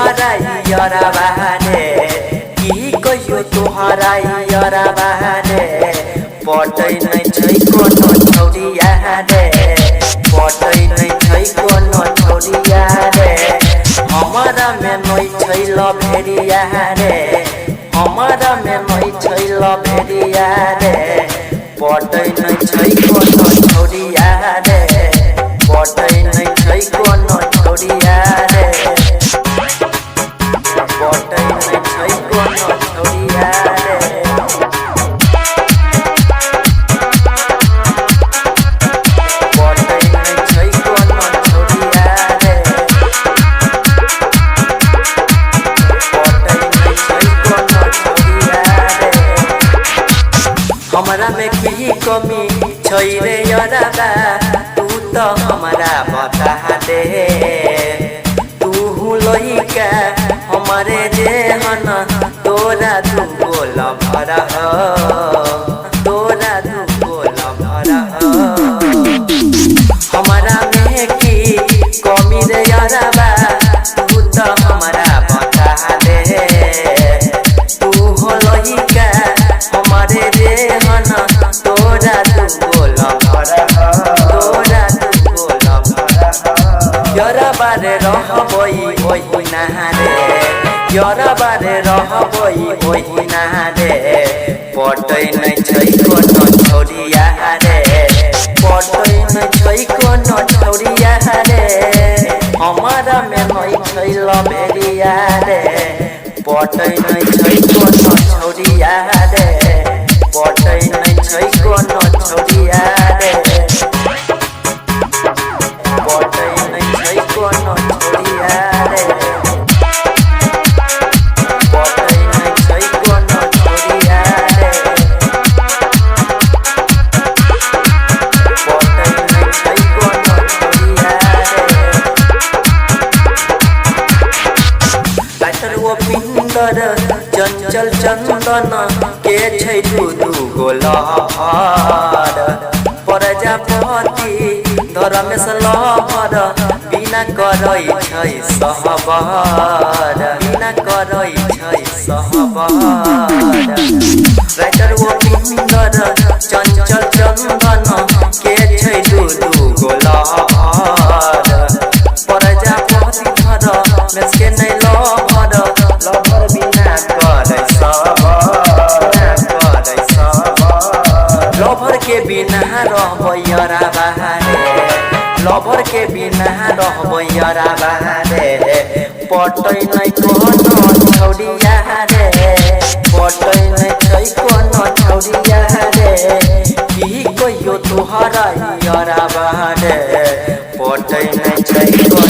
तुहरा यारा बहाने की कहियो तुहरा यारा बहाने पटै नै छै कोनो छौरिया रे पटै नै छै कोनो छौरिया रे हमारा में नै छै लभेरिया रे हमारा में नै छै लभेरिया रे पटै नै छै कोनो छौरिया रे पटै नै छै कोनो छौरिया रे पटै नै छै कोनो छौरिया रे पटै नै छै कोनो छौरिया रे पटै नै छै कोनो छौरिया रे हमरा में की कमी छै रे यारा तू तो हमरा बता दे तू लइका हमारे जेहन तोरा तू बोल भरा तोरा तू बोल भरा हमारा में की कमी रे यारा तू तो हमरा बता दे तू लइका हमारे जेहन तोरा तू बोल भरा तोरा तू बोल भरा यारा बारे रहबई ओहि नहारे यारा बारे रहबई ओहि नहारे पटै नै छै कोनो छौरिया रे पटै नै छै कोनो छौरिया रे हमारा में नै छै लभेरिया रे पटै नै छै कोनो छौरिया रे पटै नै छै कोनो छौरिया रे पटै नै छै कोनो छौरिया रे पटै नै छै कोनो छौरिया रे पटै नै छै कोनो छौरिया रे डाक्टर वो पिंदर चंचल चंदन के छै दू गोलहर प्रजापति धर्मेश लहर बिना करै छै सहबर बिना करै छै सहबर राइटर वो पिंदर चंचल चंदन के छै दू गोलहर प्रजापति धर्मेश के नै लहर लहर बिना करै लभर के बिना रहबै यारा बहारे लभर के बिना रहबै यारा बहारे पटै नै कोनो छौरिया रे पटै नै छै कोनो छौरिया रे की कहियो तुहरा यारा बहारे पटै नै छै कोनो